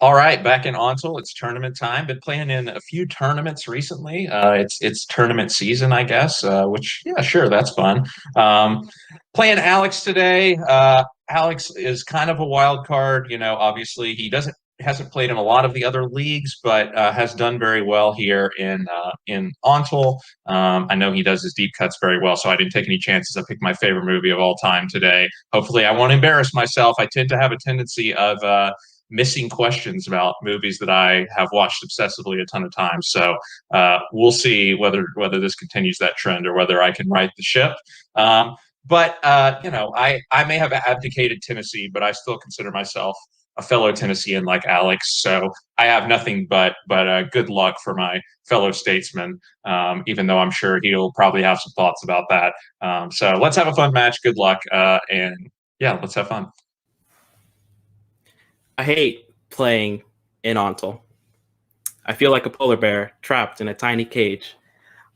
All right, back in Onsel. It's tournament time. Been playing in a few tournaments recently. It's tournament season, I guess. Which yeah, sure, that's fun. Playing Alex today. Alex is kind of a wild card. Obviously he doesn't hasn't played in a lot of the other leagues, but has done very well here in Onsel. I know he does his deep cuts very well, so I didn't take any chances. I picked my favorite movie of all time today. Hopefully, I won't embarrass myself. I tend to have a tendency of missing questions about movies that I have watched obsessively a ton of times. So we'll see whether this continues that trend or whether I can right the ship. I may have abdicated Tennessee, but I still consider myself a fellow Tennessean like Alex. So I have nothing but good luck for my fellow statesman, even though I'm sure he'll probably have some thoughts about that. So let's have a fun match. Good luck. And yeah, let's have fun. I hate playing in Ontel. I feel like a polar bear trapped in a tiny cage.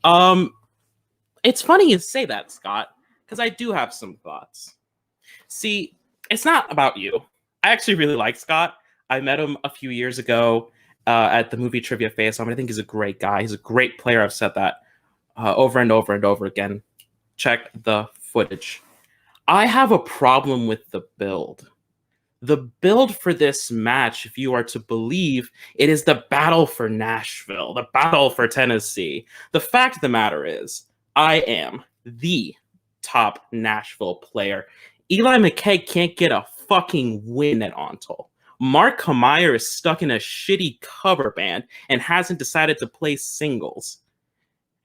It's funny you say that, Scott, because I do have some thoughts. See, it's not about you. I actually really like Scott. I met him a few years ago at the movie Trivia Face. I think he's a great guy. He's a great player. I've said that over and over and over again. Check the footage. I have a problem with the build. The build for this match, if you are to believe, it is the battle for Nashville, the battle for Tennessee. The fact of the matter is, I am the top Nashville player. Eli McKay can't get a fucking win at Ontel. Mark Kameyer is stuck in a shitty cover band and hasn't decided to play singles.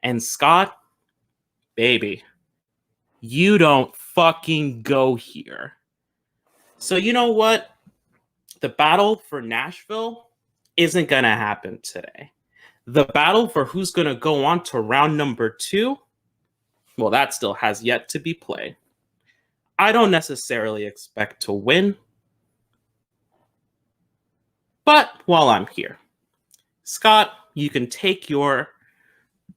And Scott, baby, you don't fucking go here. So you know what? The battle for Nashville isn't going to happen today. The battle for who's going to go on to round number 2, well, that still has yet to be played. I don't necessarily expect to win. But while I'm here, Scott, you can take your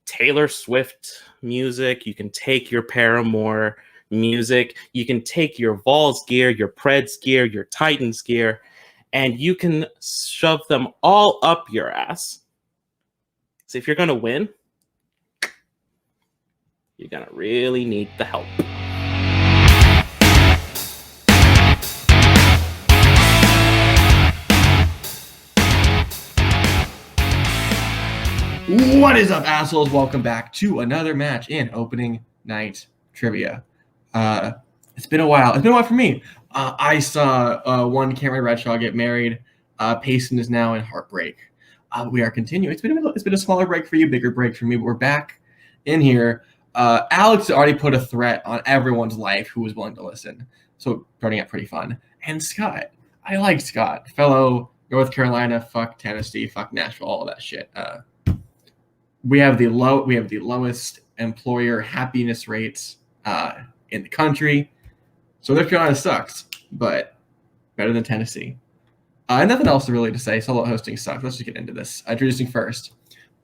Taylor Swift music, you can take your Paramore music, you can take your Vols gear, your Preds gear, your Titans gear, and you can shove them all up your ass. So if you're going to win, you're going to really need the help. What is up, assholes? Welcome back to another match in opening night trivia. It's been a while. It's been a while for me. I saw one Cameron Bradshaw get married. Payson is now in heartbreak. We are continuing. It's been a smaller break for you, bigger break for me, but we're back in here. Alex already put a threat on everyone's life who was willing to listen. So starting out pretty fun. And Scott. I like Scott. Fellow North Carolina, fuck Tennessee, fuck Nashville, all of that shit. We have the lowest employer happiness rates in the country. So North Carolina sucks, but better than Tennessee. And nothing else really to say. Solo hosting sucks. Let's just get into this. Introducing first,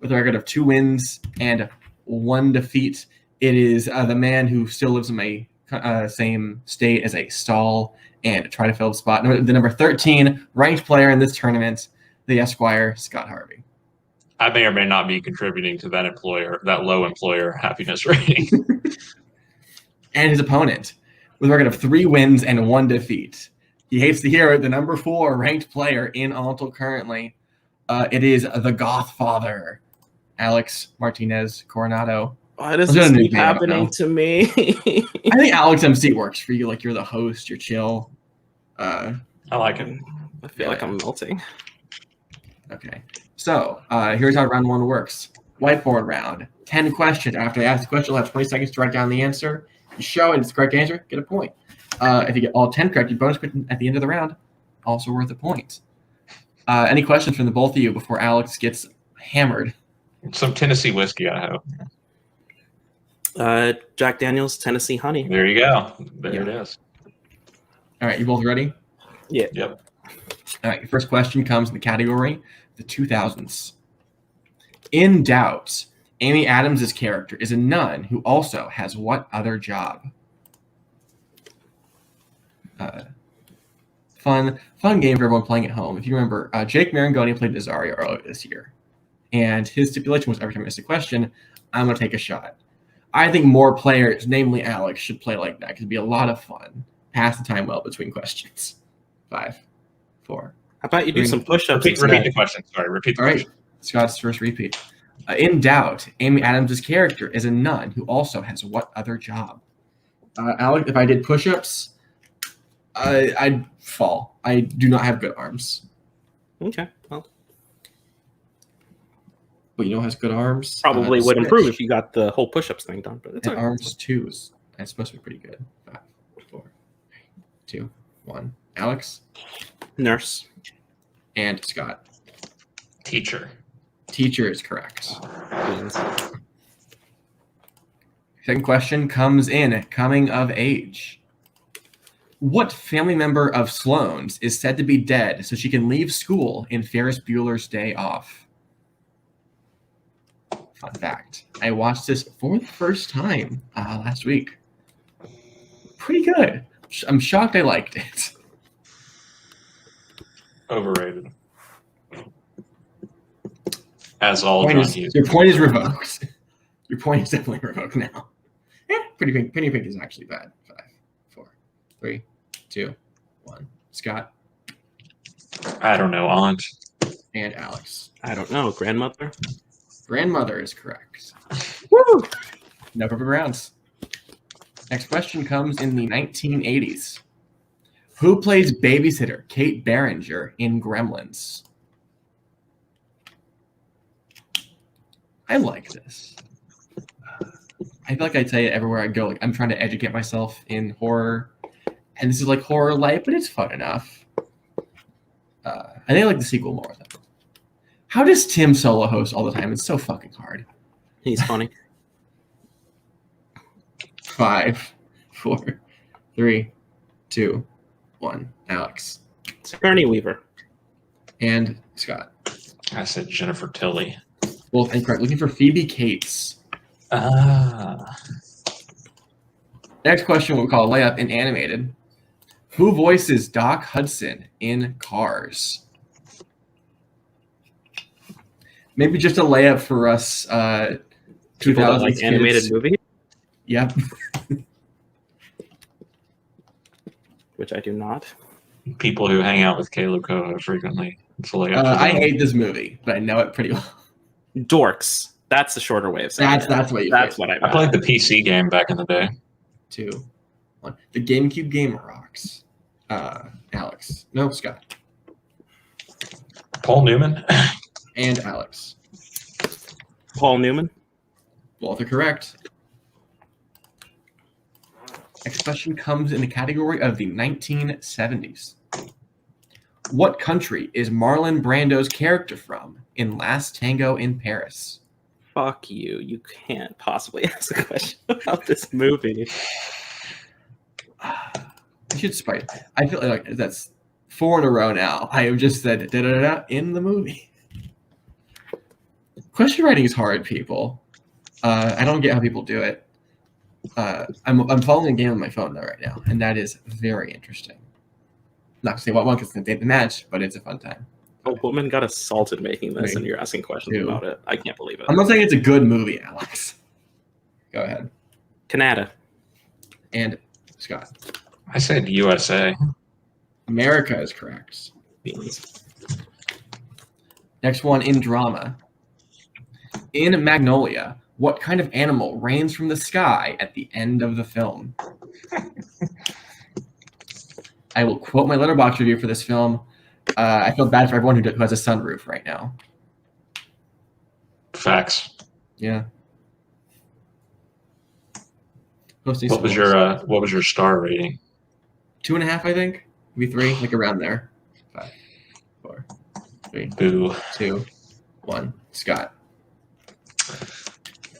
with a record of 2 wins and 1 defeat, it is the man who still lives in my same state as a stall and try to fill the spot. The number 13 ranked player in this tournament, the Esquire, Scott Harvey. I may or may not be contributing to that low employer happiness rating. And his opponent, with a record of 3 wins and 1 defeat. He hates to hear it, the number 4 ranked player in Ontel currently. It is the Gothfather, Alex Martinez Coronado. Why does this keep happening to me? I think Alex MC works for you. Like, you're the host, you're chill. I like it. I feel like I'm melting. Okay. So, here's how round 1 works. Whiteboard round. 10 questions. After I ask the question, you'll have 20 seconds to write down the answer. You show it, it's the correct answer, get a point. If you get all 10 correct, your bonus question at the end of the round, also worth a point. Any questions from the both of you before Alex gets hammered? Some Tennessee whiskey, I hope. Jack Daniel's Tennessee Honey. There you go. There it is. All right, you both ready? Yeah. Yep. All right, your first question comes in the category, the 2000s. In Doubt, Amy Adams' character is a nun who also has what other job? Fun game for everyone playing at home. If you remember, Jake Marangoni played Nazario earlier this year, and his stipulation was every time I miss a question, I'm going to take a shot. I think more players, namely Alex, should play like that because it'd be a lot of fun. Pass the time well between questions. 5, 4. How about you do some push-ups? Repeat the question. Sorry, repeat the question. All right, Scott's first repeat. In doubt, Amy Adams' character is a nun who also has what other job? Alex, if I did push-ups, I'd fall. I do not have good arms. Okay, well. But you know who has good arms? Probably would improve if you got the whole push-ups thing done. But it's and okay. Arms 2s. That's supposed to be pretty good. 5, 4, 2, 1. Alex? Nurse. And Scott? Teacher. Teacher is correct. Beans. Second question comes in. Coming of age. What family member of Sloane's is said to be dead so she can leave school in Ferris Bueller's Day Off? Fun fact. I watched this for the first time last week. Pretty good. I'm shocked I liked it. Overrated. As all drunkies. Your point is revoked. Your point is definitely revoked now. Yeah, Pretty Pink is actually bad. 5, 4, 3, 2, 1. Scott I don't know, aunt. and Alex. I don't know. Grandmother? Grandmother is correct. Woo! No purple rounds. Next question comes in the 1980s. Who plays babysitter Kate Barringer in Gremlins? I like this. I feel like I tell you everywhere I go, like I'm trying to educate myself in horror, and this is like horror light, but it's fun enough. I think I like the sequel more though. How does Tim solo host all the time? It's so fucking hard. He's funny. 5, 4, 3, 2, 1. Alex Sigourney Weaver. and Scott. I said Jennifer Tilly. Both incorrect. Looking for Phoebe Cates. Next question we'll call layup in animated. Who voices Doc Hudson in Cars? Maybe just a layup for us. 2000 like animated movie, Yep. which I do not. People who hang out with Caleb Coho frequently. It's like I hate this movie, but I know it pretty well. Dorks. That's the shorter way of saying it. That's what you. That's what I meant. I played the PC game back in the day. 2, 1. The GameCube game rocks. Alex. No, Scott. Paul Newman. And Alex. Paul Newman. Both are correct. Next question comes in the category of the 1970s. What country is Marlon Brando's character from in Last Tango in Paris? Fuck you. You can't possibly ask a question about this movie. I should spite. I feel like that's 4 in a row now. I have just said da-da-da-da in the movie. Question writing is hard, people. I don't get how people do it. I'm following a game on my phone though right now, and that is very interesting. Not to say what one because it's the match, but it's a fun time. A woman got assaulted making this, 3, and you're asking questions 2. about it. I can't believe it. I'm not saying it's a good movie, Alex. Go ahead. Canada. And Scott. I said USA. America is correct. Beans. Next one in drama. In Magnolia, what kind of animal rains from the sky at the end of the film? I will quote my letterbox review for this film. I feel bad for everyone who has a sunroof right now. Facts. Yeah. What was your star rating? 2.5, I think. Maybe 3, like around there. 5, 4, 3, Boo. 2, 1. Scott.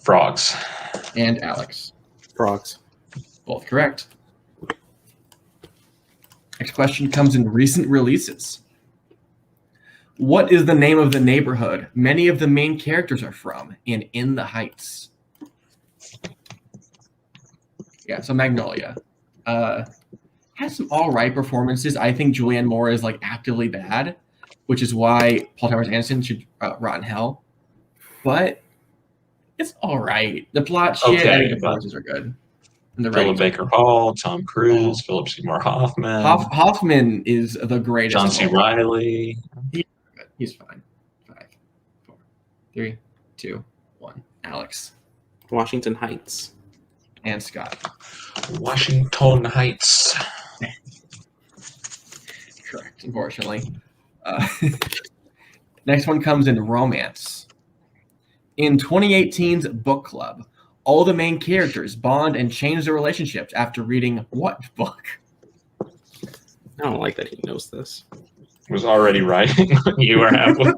Frogs. And Alex. Frogs. Both correct. Next question comes in recent releases. What is the name of the neighborhood many of the main characters are from in the Heights? Yeah, so Magnolia. How has some all right performances. I think Julianne Moore is like actively bad, which is why Paul Thomas Anderson should rot in hell. But it's all right. The plot shit, Okay, I think the but performances are good. And the Philip ratings. Baker Hall, Tom Cruise, Philip Seymour Hoffman, Hoffman is the greatest. John C. Reilly. He's fine. 5, 4, 3, 2, 1. Alex Washington Heights. and Scott. Washington Heights. Correct, unfortunately. Next one comes in romance. In 2018's book club, all the main characters bond and change their relationships after reading what book? I don't like that he knows this. Was already writing when you were halfway.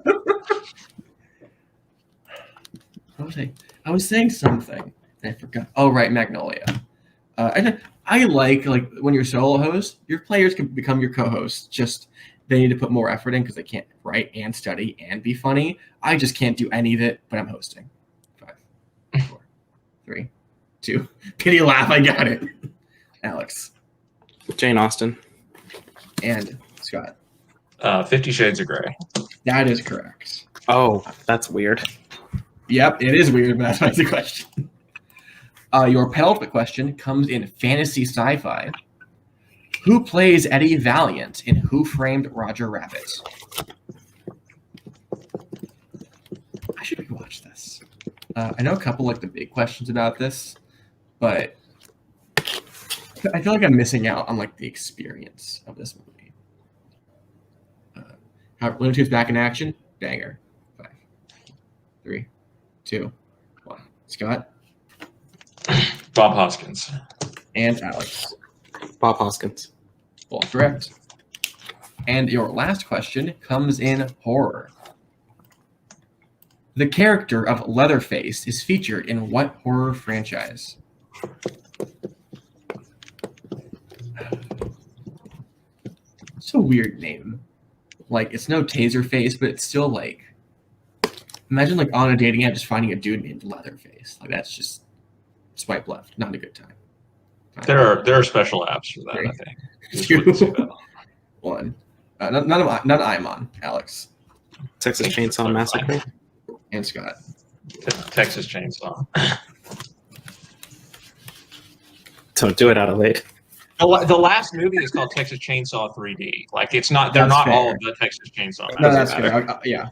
I was saying something. I forgot. Oh, right, Magnolia. I like when you're solo host, your players can become your co-hosts. Just they need to put more effort in because they can't write and study and be funny. I just can't do any of it, but I'm hosting. 5, 4, 3, 2. Pity laugh. I got it. Alex Jane Austen. and Scott. 50 Shades of Grey. That is correct. Oh, that's weird. Yep, it is weird, but that's the question. Your penultimate question comes in fantasy sci-fi. Who plays Eddie Vallant in Who Framed Roger Rabbit? I should rewatch this. I know a couple the big questions about this, but I feel like I'm missing out on the experience of this movie. Looney Tunes back in action, banger. 5, 3, 2, 1. Scott Bob Hoskins. and Alex. Bob Hoskins. Both correct. And your last question comes in horror. The character of Leatherface is featured in what horror franchise? It's a weird name. It's no Taserface, but it's still imagine on a dating app just finding a dude named Leatherface. That's just swipe left. Not a good time. There are special apps for that, 3, I think. Just wouldn't say that. 1. None I'm on. Alex Texas Chainsaw Massacre. and Scott. Texas Chainsaw. Don't do it, Adelaide. The last movie is called Texas Chainsaw 3D. It's not. They're That's not fair. all of the Texas Chainsaw. No, Doesn't that's matter. fair. Yeah.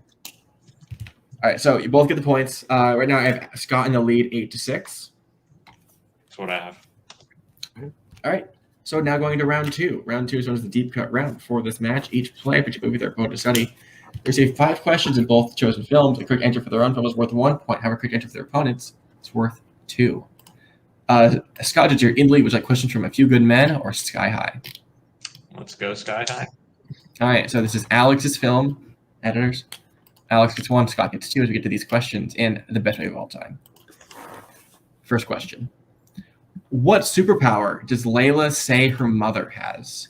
All right, so you both get the points. Right now, I have Scott in the lead, 8-6. That's what I have. All right. So now going to round 2. Round 2 is known as the deep cut round. For this match, each player picks a movie their opponent to study. They receive 5 questions in both chosen films. A quick entry for their own film is worth 1 point. However, a quick entry for their opponents is worth 2. Scott, did your in lead, would you like questions from A Few Good Men or Sky High? Let's go Sky High. All right. So this is Alex's film. Editors. Alex gets 1. Scott gets 2 as we get to these questions in the best movie of all time. First question. What superpower does Layla say her mother has?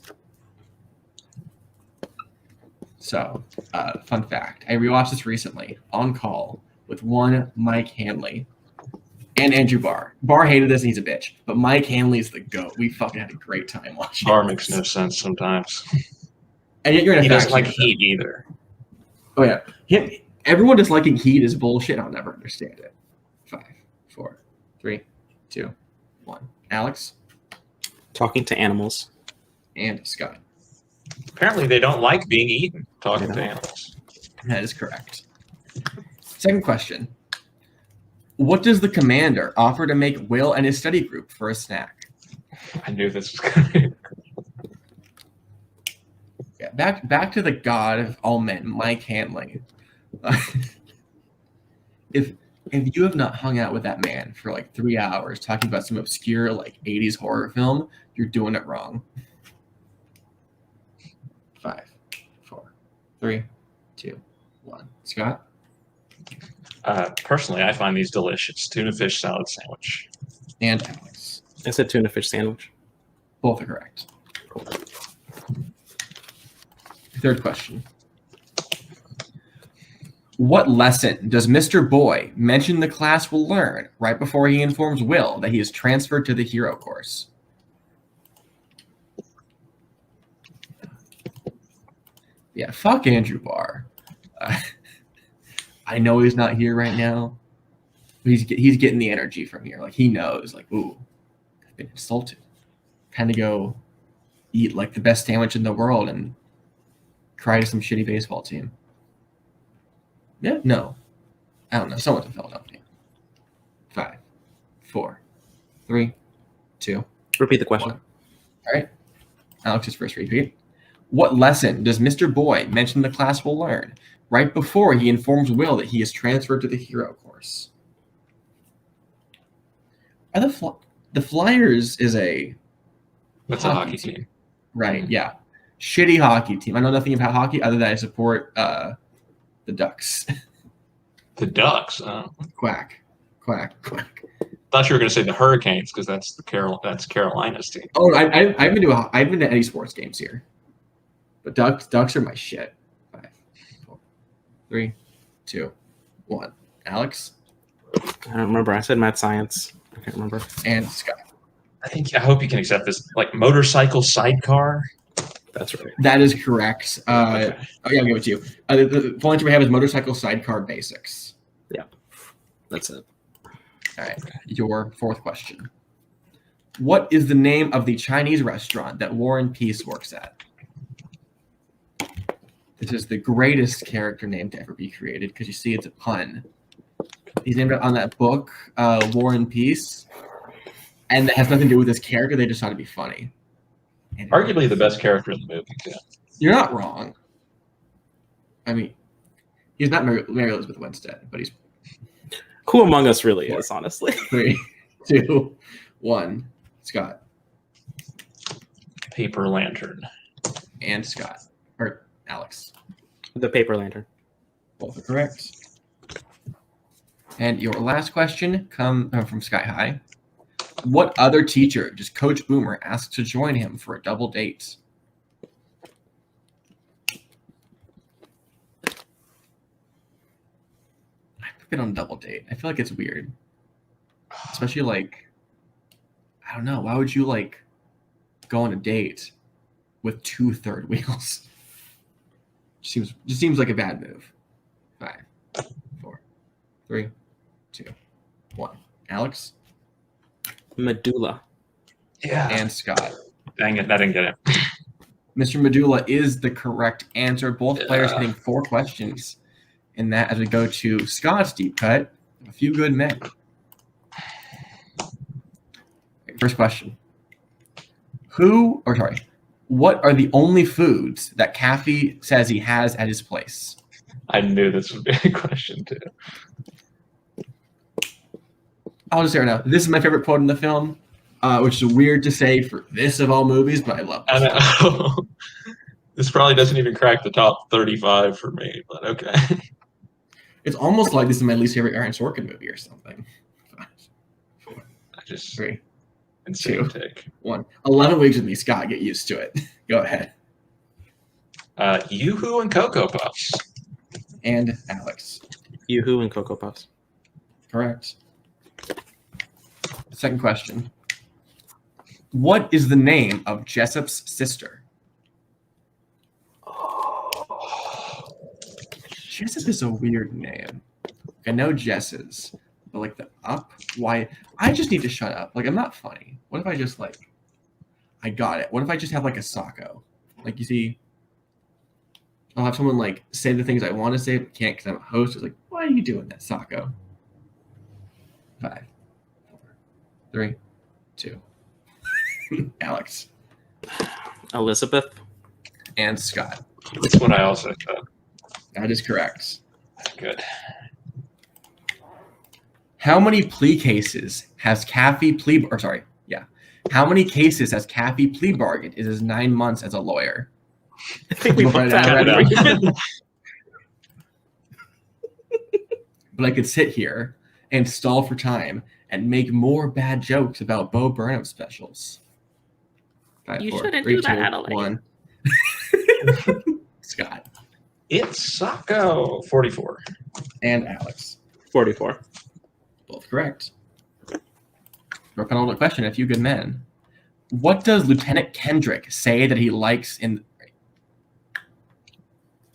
So, fun fact. I rewatched this recently on call with one Mike Hanley and Andrew Barr. Barr hated this and he's a bitch, but Mike Hanley's the GOAT. We fucking had a great time watching Bar this. makes no sense sometimes. And yet you're in a He doesn't fact like check, heat either. Oh, yeah. Everyone disliking heat is bullshit. I'll never understand it. 5, 4, 3, 2, 1. Alex Talking to animals. and Scott. Apparently, they don't like being eaten. Talking to animals. That is correct. Second question. What does the commander offer to make Will and his study group for a snack? I knew this was coming. Yeah, back to the god of all men, Mike Hanley. If you have not hung out with that man for 3 hours talking about some obscure 80s horror film, you're doing it wrong. 5, 4, 3, 2, 1. Scott Personally, I find these delicious. Tuna fish salad sandwich. and Alex. I said tuna fish sandwich. Both are correct. Third question. What lesson does Mr. Boy mention the class will learn right before he informs Will that he is transferred to the hero course? Yeah, fuck Andrew Barr. I know he's not here right now. But he's getting the energy from here. Like he knows, like, ooh, I've been insulted. Kind of go eat like the best sandwich in the world and cry to some shitty baseball team. Yeah, no, I don't know. Someone's in Philadelphia. 5, 4, 3, 2. Repeat the question. 1. All right. Alex's first repeat. What lesson does Mr. Boy mention the class will learn right before he informs Will that he is transferred to the hero course? Are the Flyers is a That's a hockey team. Right, yeah. Shitty hockey team. I know nothing about hockey other than I support the Ducks. The Ducks. Quack. Quack. Quack. Thought you were going to say the Hurricanes because that's Carolina's team. Oh, I've been to any sports games here. But Ducks are my shit. 5, 4, 3, 2, 1. Alex? I don't remember. I said math science. I can't remember. And Scott. I hope you can accept this. Like motorcycle sidecar. That's right. That is correct. Okay. Oh yeah, I'll give it to you. The full answer we have is motorcycle sidecar basics. Yeah, that's it. All right, your fourth question. What is the name of the Chinese restaurant that War and Peace works at? This is the greatest character name to ever be created because you see it's a pun. He's named on that book, War and Peace, and that has nothing to do with his character. They just thought it'd be funny. And Arguably the best character in the movie, too. you're not wrong. I mean, he's not Mary Elizabeth Winstead, but he's Who among us really is, honestly? 3, 2, 1. Scott Paper Lantern. and Scott or Alex. The paper lantern. Both are correct. And your last question comes from Sky High. What other teacher does Coach Boomer ask to join him for a double date? I've been on a double date. I feel like it's weird. Especially like, I don't know. Why would you like go on a date with 2 third wheels? Just seems like a bad move. 5, 4, 3, 2, 1. Alex Medulla. Yeah. and Scott. Dang it, I didn't get it. Mr. Medulla is the correct answer. Both players Yeah. hitting 4 questions in that as we go to Scott's deep cut. A few good men. First question. What are the only foods that Kaffee says he has at his place? I knew this would be a question, too. I'll just say right now, this is my favorite quote in the film, which is weird to say for this of all movies, but I love this. I know. This probably doesn't even crack the top 35 for me, but okay. It's almost like this is my least favorite Aaron Sorkin movie or something. 5, 4, I just 3, insane 2. take. 1. 11 weeks with me, Scott. Get used to it. Go ahead. Yoo-hoo and Cocoa Puffs. And Alex. Yoo-hoo and Cocoa Puffs. Correct. Second question. What is the name of Jessup's sister? Jessup is a weird name. I know Jess's, but like the up, why? I just need to shut up. Like, I'm not funny. What if I just like, I got it. What if I just have like a Sacco? Like, you see, I'll have someone like say the things I want to say, but can't because I'm a host. It's like, why are you doing that, Sacco? 5, 4, 3, 2. Alex Elizabeth. and Scott. That's what I also thought. That is correct. Good. How many plea cases has Kaffee plea? Or sorry, yeah. How many cases has Kaffee plea bargained in his 9 months as a lawyer? I think we But put that already. I could sit here and stall for time and make more bad jokes about Bo Burnham specials. 5, You 4, shouldn't 3, do that, 2, Adelaide. 1. Scott It's Sacco. 44. and Alex. 44. Both correct. Our penultimate question, A Few Good Men. What does Lieutenant Kendrick say that he likes in...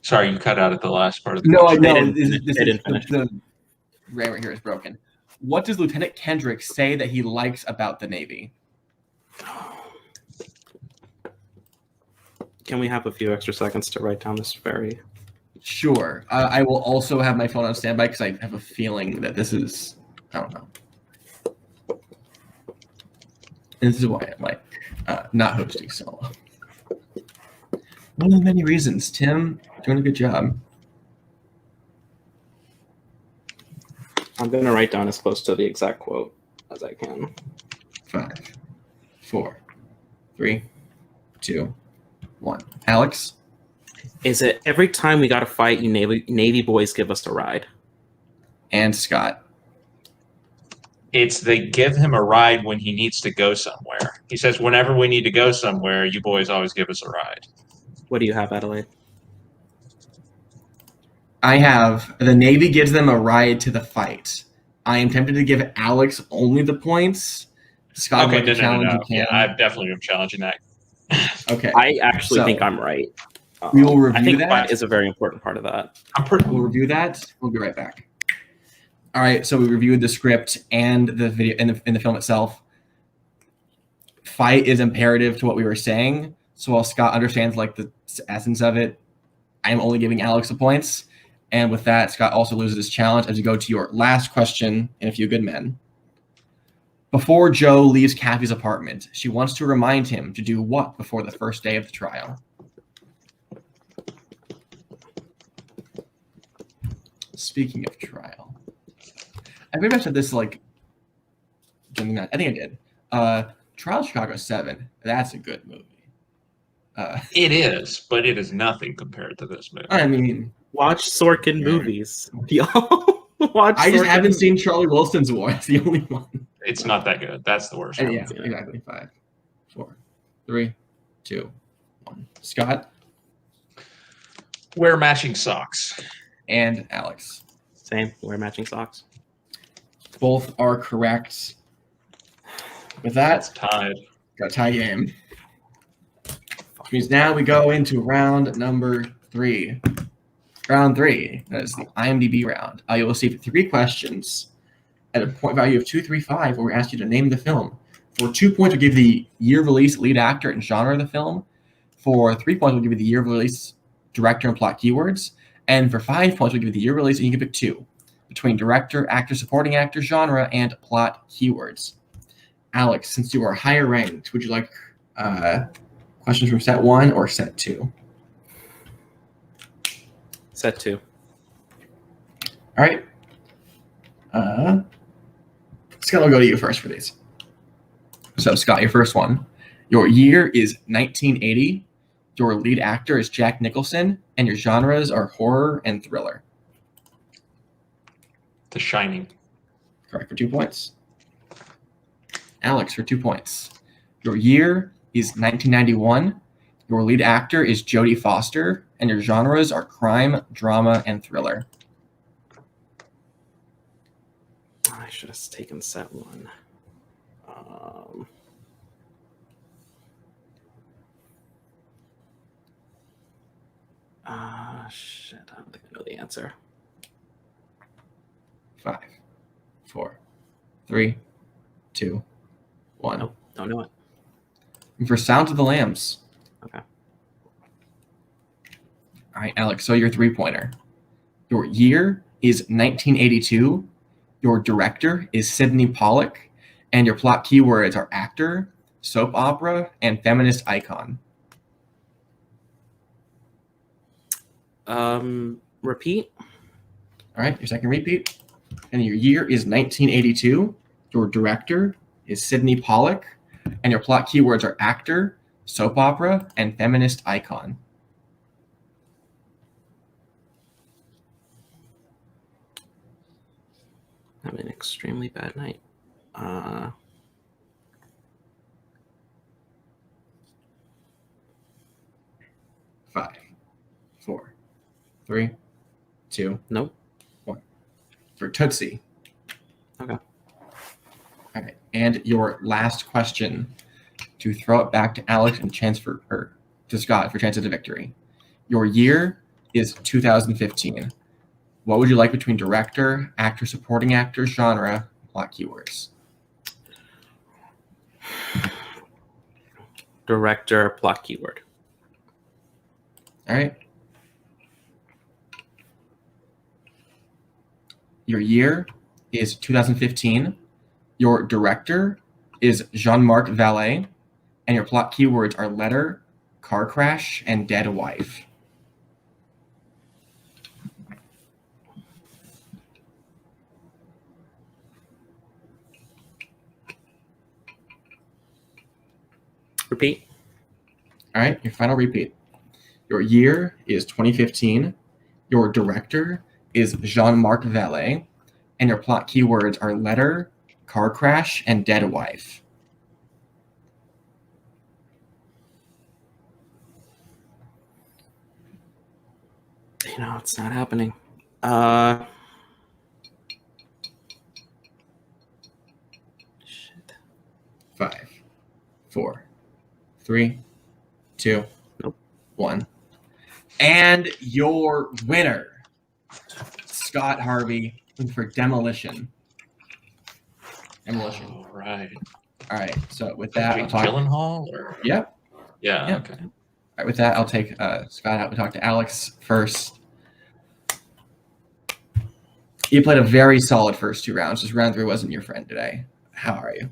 Sorry, you cut out at the last part of the No, I question. know. They didn't finish. The right here is broken. What does Lieutenant Kendrick say that he likes about the Navy? Can we have a few extra seconds to write down this very? Sure. I will also have my phone on standby because I have a feeling that this is, I don't know. And this is why I'm like not hosting solo. One of the many reasons. Tim, doing a good job. I'm going to write down as close to the exact quote as I can. 5, 4, 3, 2, 1. Alex? Is it every time we got to fight, you Navy boys give us a ride? And Scott? It's they give him a ride when he needs to go somewhere. He says, whenever we need to go somewhere, you boys always give us a ride. What do you have, Adelaide? I have the Navy gives them a ride to the fight. I am tempted to give Alex only the points. Scott, Okay, no. Yeah, I definitely am challenging that. Okay. I actually think I'm right. We will review I think that. fight is a very important part of that. We'll review that. We'll be right back. All right. So we reviewed the script and the video in the film itself. Fight is imperative to what we were saying. So while Scott understands like the essence of it, I am only giving Alex the points. And with that, Scott also loses his challenge as we go to your last question in A Few Good Men. Before Joe leaves Kaffee's apartment, she wants to remind him to do what before the first day of the trial? Speaking of trial, I believe I said this like, I think I did. Trial of Chicago 7. That's a good movie. It is, but it is nothing compared to this movie. I mean, Watch Sorkin movies. Y'all watch. I just Sorkin haven't movies. seen Charlie Wilson's War. It's the only one. It's not that good. That's the worst. And one. yeah, exactly. 5, 4, 3, 2, 1. Scott Wear matching socks. and Alex. Same. Wear matching socks. Both are correct. With That's that, tied. got a tie game. Which means now we go into round number 3. Round 3. That is the IMDb round. You will receive 3 questions at a point value of 235 where we ask you to name the film. For 2 points, we'll give the year of release, lead actor, and genre of the film. For 3 points, we'll give you the year of release, director, and plot keywords. And for 5 points, we'll give you the year of release, and you can pick 2 between director, actor, supporting actor, genre, and plot keywords. Alex, since you are higher ranked, would you like questions from set 1 or set 2? Set 2. All right. Scott, I'll go to you first for these. So, Scott, your first one. Your year is 1980. Your lead actor is Jack Nicholson, and your genres are horror and thriller. The Shining. Correct for 2 points. Alex, for 2 points. Your year is 1991. Your lead actor is Jodie Foster, and your genres are crime, drama, and thriller. I should have taken set 1. Shit. I don't think I know the answer. 5, 4, 3, 2, 1. Nope. Don't know it. And for Sound of the Lambs. Okay. All right, Alex, so your 3-pointer. Your year is 1982. Your director is Sidney Pollack. And your plot keywords are actor, soap opera, and feminist icon. Repeat. All right, your second repeat. And your year is 1982. Your director is Sidney Pollack. And your plot keywords are actor, soap opera, and feminist icon. Having an extremely bad night. 5, 4, 3, 2, Nope. 1. For Tootsie. Okay. All right, and your last question to throw it back to Alex and chance for or to Scott for chances of victory. Your year is 2015. What would you like between director, actor, supporting actor, genre, plot keywords? Director, plot keyword. All right. Your year is 2015. Your director is Jean-Marc Vallée. And your plot keywords are letter, car crash, and dead wife. Repeat. All right, your final repeat. Your year is 2015. Your director is Jean-Marc Vallée. And your plot keywords are letter, car crash, and dead wife. You know, it's not happening. Shit. 5, 4, 3, 2, Nope. 1. And your winner, Scott Harvey, for Demolition. Demolition. All right. All right. So with that, I'll Jake talk. Gyllenhaal or Yep. yeah. Yep. Okay. All right. With that, I'll take Scott out. We'll talk to Alex first. You played a very solid first 2 rounds. Just round 3 wasn't your friend today. How are you?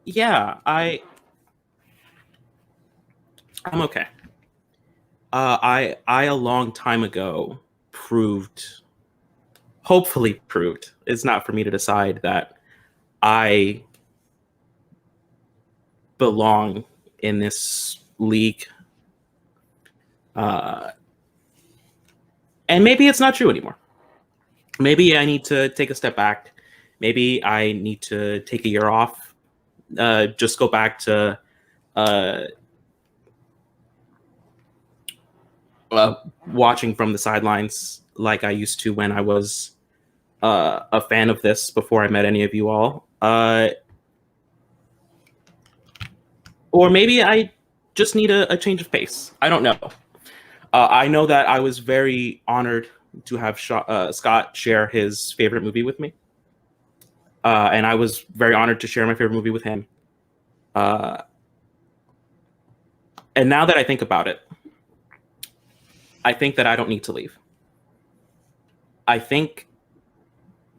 Yeah, I'm okay. I a long time ago hopefully proved, it's not for me to decide, that I belong in this league. And maybe it's not true anymore. Maybe I need to take a step back. Maybe I need to take a year off. Just go back to watching from the sidelines like I used to when I was a fan of this before I met any of you all. Or maybe I just need a change of pace. I don't know. I know that I was very honored to have Scott share his favorite movie with me. And I was very honored to share my favorite movie with him. And now that I think about it, I think that I don't need to leave. I think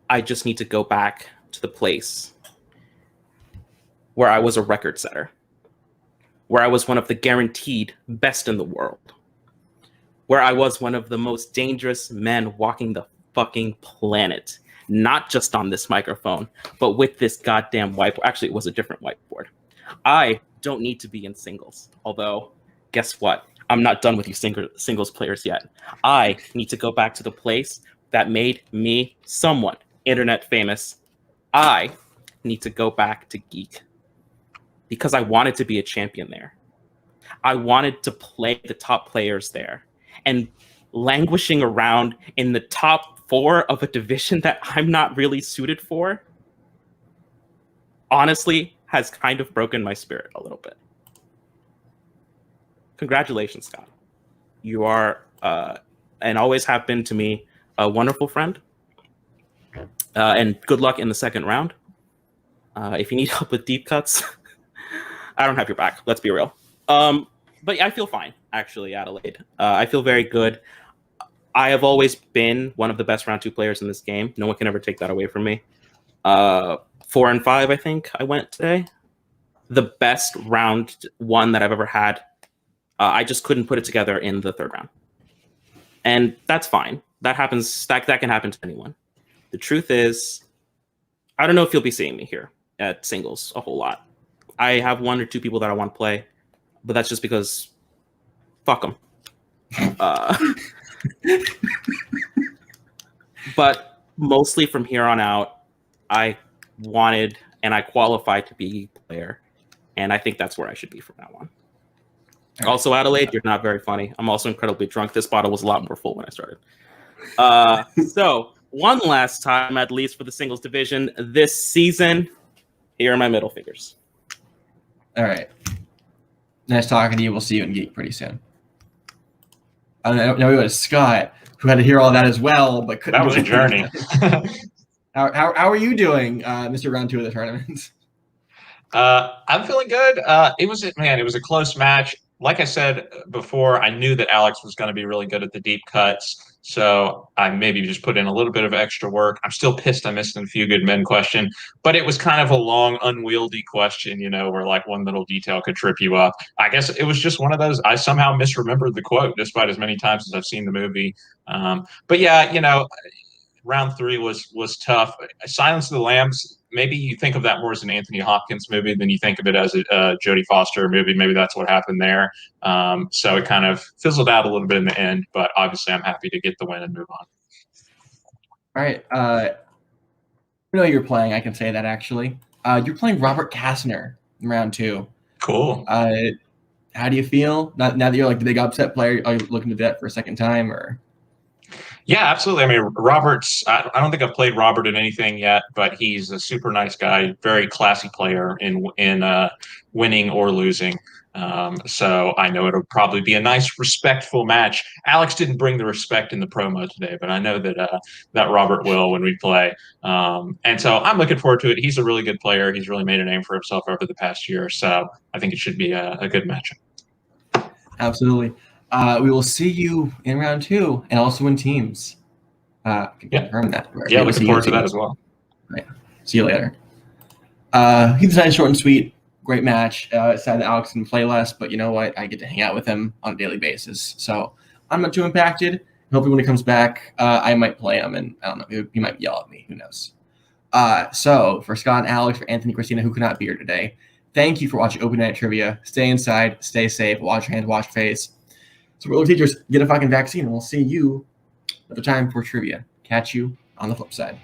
I just need to go back to the place where I was a record setter, where I was one of the guaranteed best in the world, where I was one of the most dangerous men walking the fucking planet, not just on this microphone, but with this goddamn whiteboard. Actually, it was a different whiteboard. I don't need to be in singles, although guess what? I'm not done with you singles players yet. I need to go back to the place that made me somewhat internet famous. I need to go back to Geek because I wanted to be a champion there. I wanted to play the top players there, and languishing around in the top 4 of a division that I'm not really suited for, honestly, has kind of broken my spirit a little bit. Congratulations, Scott. You are, and always have been to me, a wonderful friend. And good luck in the second round. If you need help with deep cuts, I don't have your back. Let's be real. But I feel fine, actually, Adelaide. I feel very good. I have always been one of the best round 2 players in this game. No one can ever take that away from me. 4 and 5, I think I went today. The best round 1 that I've ever had. I just couldn't put it together in the 3rd round. And that's fine. That happens. That can happen to anyone. The truth is, I don't know if you'll be seeing me here at singles a whole lot. I have 1 or 2 people that I want to play, but that's just because fuck them. But mostly from here on out, I wanted and I qualified to be a player, and I think that's where I should be from now on. Also, Adelaide, you're not very funny. I'm also incredibly drunk. This bottle was a lot more full when I started. So, one last time, at least for the singles division this season, here are my middle fingers. All right. Nice talking to you. We'll see you in Geek pretty soon. Now we go to Scott, who had to hear all that as well, but couldn't. That was a journey. How are you doing, Mr. Round 2 of the tournament? I'm feeling good. It was a close match. Like I said before, I knew that Alex was going to be really good at the deep cuts, so I maybe just put in a little bit of extra work. I'm still pissed I missed a few good men question, but it was kind of a long, unwieldy question, where like one little detail could trip you up. I guess it was just one of those. I somehow misremembered the quote, despite as many times as I've seen the movie. But yeah, round 3 was tough. Silence of the Lambs, maybe you think of that more as an Anthony Hopkins movie than you think of it as a Jodie Foster movie. Maybe that's what happened there. So it kind of fizzled out a little bit in the end, but obviously I'm happy to get the win and move on. All right. I know you're playing. I can say that actually. You're playing Robert Kastner in round 2. Cool. How do you feel now that you're like the big upset player? Are you looking to do that for a second time or? Yeah, absolutely. I mean, Robert's, I don't think I've played Robert in anything yet, but he's a super nice guy, very classy player in winning or losing. So I know it'll probably be a nice, respectful match. Alex didn't bring the respect in the promo today, but I know that Robert will when we play. And so I'm looking forward to it. He's a really good player. He's really made a name for himself over the past year. So I think it should be a good matchup. Absolutely. We will see you in round 2 and also in teams. Confirm that. Yeah, looking forward to that as well. Right. See you later. He decided short and sweet. Great match. It's sad that Alex didn't play less, but you know what? I get to hang out with him on a daily basis. So I'm not too impacted. Hopefully when he comes back, I might play him, and I don't know, he might yell at me. Who knows? So for Scott and Alex, for Anthony, Christina, who could not be here today, thank you for watching Open Night Trivia. Stay inside, stay safe, wash your hands, wash your face. So little teachers, get a fucking vaccine, and we'll see you at the time for trivia. Catch you on the flip side.